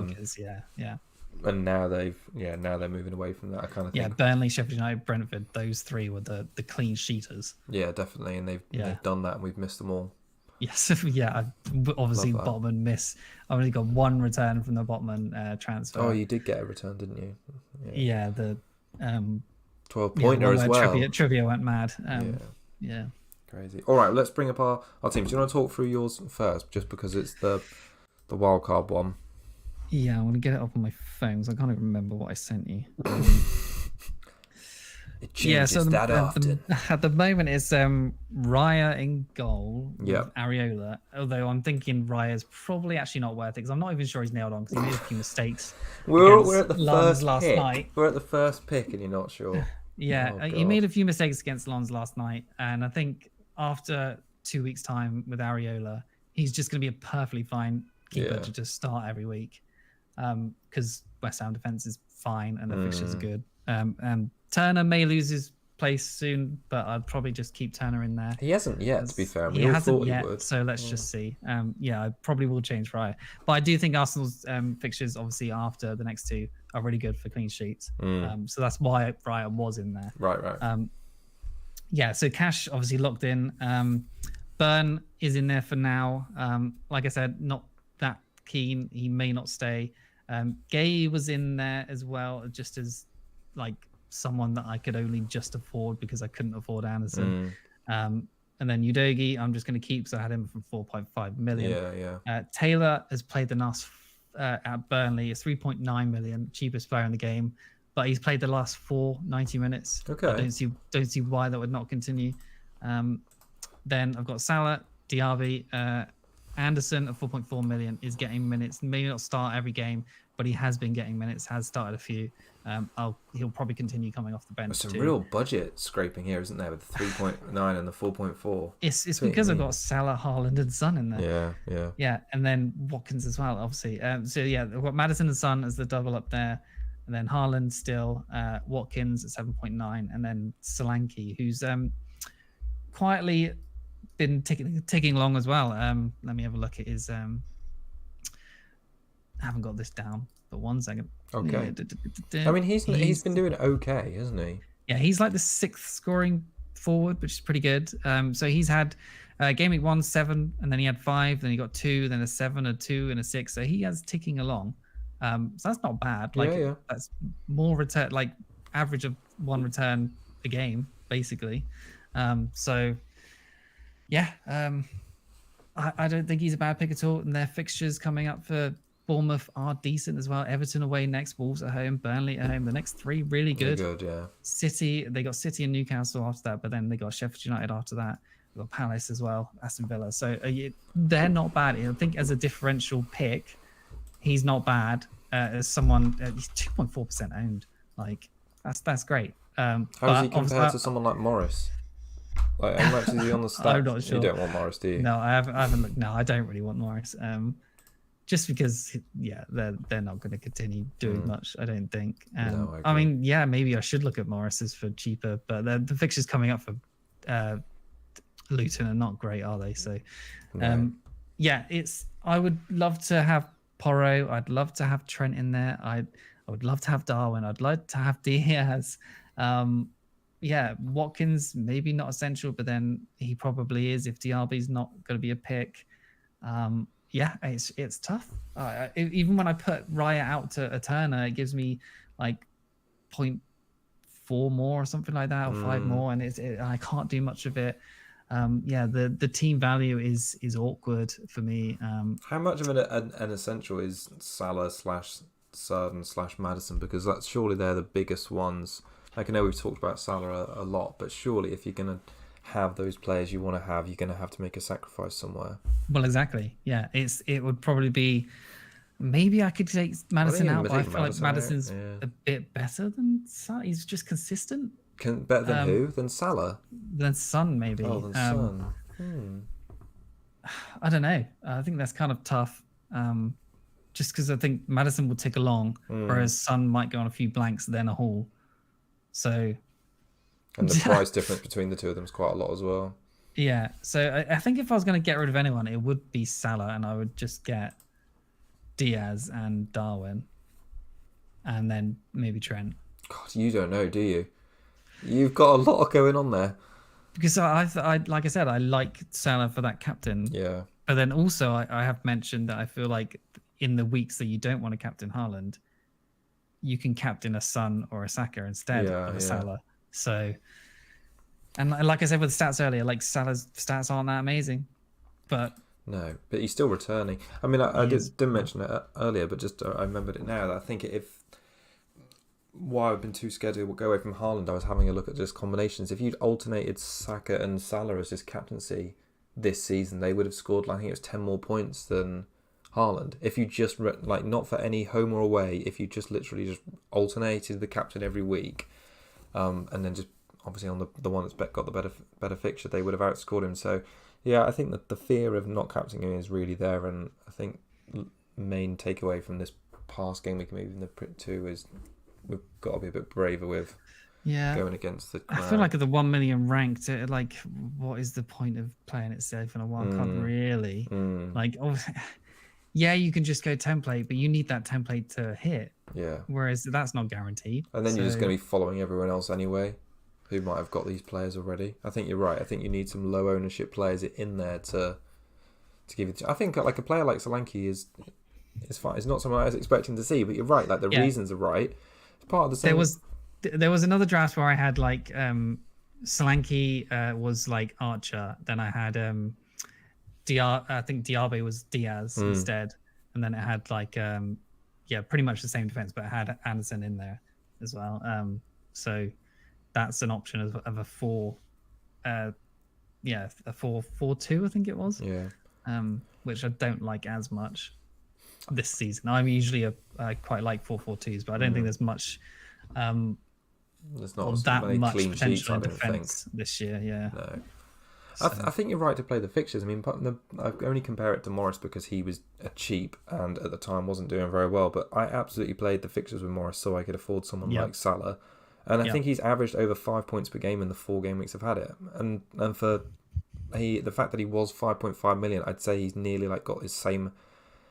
think is, yeah. And now they're moving away from that. I kind of think. Yeah, Burnley, Sheffield United, Brentford, those three were the clean sheeters. Yeah, definitely, and they've done that, and we've missed them all. Yes, yeah. Obviously, Botman miss. I've only got one return from the Botman transfer. Oh, you did get a return, didn't you? Yeah, the 12-pointer as well. Trivia went mad. Yeah. Crazy. All right, let's bring up our teams. Do you want to talk through yours first, just because it's the wildcard one? Yeah, I'm gonna get it up on my phone because I can't even remember what I sent you. It changes that often. At the moment, it's Raya in goal with Areola. Although I'm thinking Raya's probably actually not worth it because I'm not even sure he's nailed on because he made a few mistakes. We're at the Lens first last pick. night. We're at the first pick, and you're not sure. Yeah, he made a few mistakes against Lens last night, and I think after 2 weeks' time with Areola, he's just going to be a perfectly fine keeper to just start every week. Because West Ham defense is fine and the fixtures are good. And Turner may lose his place soon, but I'd probably just keep Turner in there. He hasn't yet, to be fair. He hasn't yet, so let's just see. I probably will change Raya. But I do think Arsenal's fixtures, obviously, after the next two are really good for clean sheets. So that's why Raya was in there. Right. So Cash, obviously, locked in. Burn is in there for now. Like I said, not that keen. He may not stay. Gay was in there as well, just as like someone that I could only just afford because I couldn't afford Anderson. And then Udogi, I'm just going to keep because I had him from 4.5 million. Taylor has played the last at Burnley. It's 3.9 million, cheapest player in the game, but he's played the last 90 minutes. Okay. I don't see why that would not continue. Then I've got Salah, Diaby, Anderson at 4.4 million is getting minutes. Maybe not start every game, but he has been getting minutes. Has started a few. He'll probably continue coming off the bench. There's some real budget scraping here, isn't there, with the 3.9 and the 4.4? It's because I've got Salah, Haaland, and Son in there. Yeah, and then Watkins as well, obviously. I've got Maddison and Son as the double up there, and then Haaland still, Watkins at 7.9, and then Solanke, who's quietly been ticking along as well. Let me have a look at his. I haven't got this down, but 1 second. Okay. I mean, he's been doing okay, hasn't he? Yeah, he's like the 6th scoring forward, which is pretty good. So he's had game week 1, 7, and then he had 5, then he got 2, then a 7, a 2, and a 6. So he has ticking along. So that's not bad. Like that's more return, like average of 1 return a game, basically. I don't think he's a bad pick at all. And their fixtures coming up for Bournemouth are decent as well. Everton away next, Wolves at home, Burnley at home. The next 3 really good. City, they got City and Newcastle after that, but then they got Sheffield United after that. They got Palace as well, Aston Villa. So they're not bad. I think as a differential pick, he's not bad. As someone, he's 2.4% owned. Like that's great. How does he compare to someone like Morris? Like, how much is he on the stats? I'm not sure. You don't want Morris, do you? No, I haven't looked. No, I don't really want Morris. Just because, they're not going to continue doing much, I don't think. No, I mean, maybe I should look at Morris's for cheaper, but the fixtures coming up for Luton are not great, are they? So, I would love to have Porro. I'd love to have Trent in there. I would love to have Darwin. I'd like to have Diaz. Watkins, maybe not essential, but then he probably is if Diaby's not going to be a pick. It's tough. Even when I put Raya out to a Turner, it gives me like 0.4 more or something like that, or 5 more, and I can't do much of it. The team value is awkward for me. How much of an essential is Salah / Sarden / Maddison? Because that's surely they're the biggest ones. Like, I know we've talked about Salah a lot, but surely if you're going to have those players you want to have, you're going to have to make a sacrifice somewhere. Well, exactly. Yeah, it would probably be. Maybe I could take Maddison out, but I feel like Maddison's a bit better than Salah. He's just consistent. Better than who? Than Salah? Than Son, maybe. Oh, than Son. I don't know. I think that's kind of tough. Just because I think Maddison will tick along, whereas Son might go on a few blanks, then a haul. So. And the price difference between the two of them is quite a lot as well. Yeah. So I think if I was going to get rid of anyone, it would be Salah, and I would just get Diaz and Darwin, and then maybe Trent. God, you don't know, do you? You've got a lot going on there. Because I like I said, I like Salah for that captain. Yeah. But then also, I have mentioned that I feel like in the weeks that you don't want to captain Haaland, you can captain a Son or a Saka instead of a Salah. So, and like I said with the stats earlier, like Salah's stats aren't that amazing, but no, but he's still returning. I mean, I didn't mention it earlier, but just I remembered it now. That I think why I've been too scared to go away from Haaland, I was having a look at just combinations. If you'd alternated Saka and Salah as his captaincy this season, they would have scored, I think it was 10 more points than Haaland. If you just, like, not for any home or away, if you just literally just alternated the captain every week, and then just obviously on the one that's got the better fixture, they would have outscored him. So, yeah, I think that the fear of not captaining him is really there, and I think main takeaway from this past game week, maybe in the Prit 2, is we've got to be a bit braver with going against the crowd. I feel like at the 1 million ranked, like, what is the point of playing it safe in a wildcard, really? Like, yeah, you can just go template, but you need that template to hit. Yeah. Whereas that's not guaranteed. And then you're just going to be following everyone else anyway, who might have got these players already. I think you're right. I think you need some low ownership players in there to give it. I think like a player like Solanke is fine. It's not someone I was expecting to see, but you're right. Like the reasons are right. Part of the same. There was another draft where I had like Solanke was like Archer, then I had I think Diaby was Diaz instead, and then it had like pretty much the same defense, but it had Anderson in there as well. So that's an option of a 4-4-2, I think it was. Yeah. Which I don't like as much this season. I'm usually I quite like 4-4-2s, but I don't think there's much there's not that many much clean potential sheets, in defense this year. No. So. I think you're right to play the fixtures. I mean, I only compare it to Morris because he was cheap and at the time wasn't doing very well, but I absolutely played the fixtures with Morris so I could afford someone like Salah, and I think he's averaged over 5 points per game in the 4 game weeks I've had it, and for the fact that he was 5.5 million, I'd say he's nearly like got his same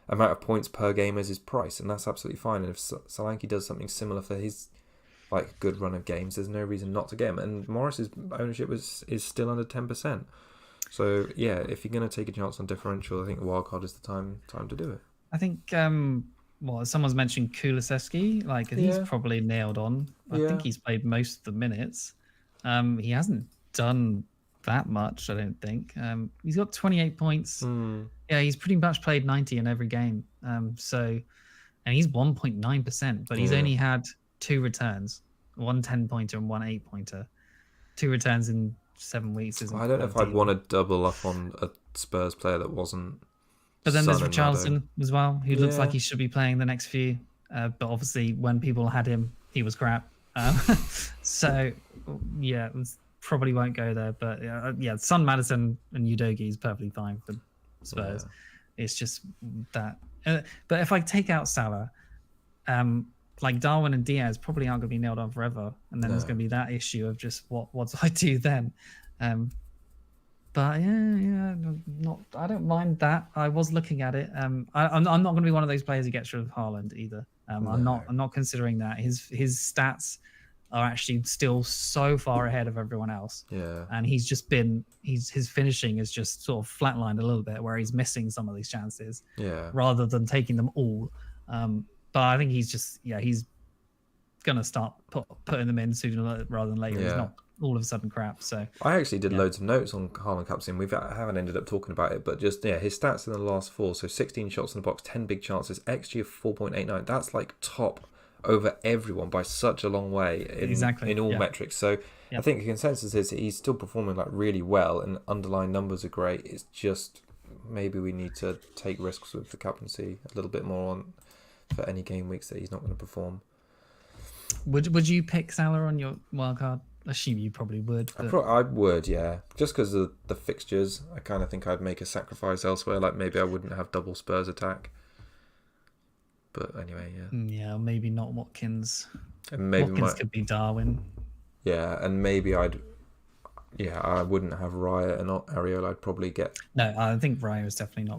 amount of points per game as his price, and that's absolutely fine. And if Solanke does something similar for his like good run of games, there's no reason not to get him. And Morris's ownership is still under 10%. So yeah, if you're going to take a chance on differential, I think the wildcard is the time to do it. I think someone's mentioned Kulusevski, like he's probably nailed on. I think he's played most of the minutes. He hasn't done that much, I don't think. He's got 28 points. Yeah, he's pretty much played 90 in every game. And he's 1.9%, but he's only had 2 returns, 1 10-pointer and 1 8-pointer. 2 returns in 7 weeks. I don't know if I'd want to double up on a Spurs player that wasn't. But then there's Richarlison as well, who looks like he should be playing the next few. But obviously, when people had him, he was crap. So yeah, probably won't go there. But Son, Maddison, and Udogie is perfectly fine for Spurs. It's just that. But if I take out Salah, like Darwin and Diaz probably aren't going to be nailed on forever, and then there's going to be that issue of just what do I do then? But I don't mind that. I was looking at it. I'm not going to be one of those players who gets rid of Haaland either. I'm not considering that. His stats are actually still so far ahead of everyone else. Yeah, and his finishing is just sort of flatlined a little bit, where he's missing some of these chances. Yeah, rather than taking them all. But I think he's going to start putting them in sooner rather than later. Yeah. He's not all of a sudden crap. So I actually did loads of notes on Haaland captain. We haven't ended up talking about it, but just his stats in the last 4. So 16 shots in the box, 10 big chances, XG of 4.89. That's like top over everyone by such a long way in all metrics. So I think the consensus is he's still performing like really well, and underlying numbers are great. It's just maybe we need to take risks with the captaincy a little bit more on for any game weeks that he's not going to perform. Would you pick Salah on your wildcard? I assume you probably would. But... I would, yeah. Just because of the fixtures, I kind of think I'd make a sacrifice elsewhere. Like maybe I wouldn't have double Spurs attack. But anyway, yeah. Yeah, maybe not Watkins. And maybe Watkins could be Darwin. Yeah, and maybe I wouldn't have Raya and not Areola. I'd probably get... No, I think Raya is definitely not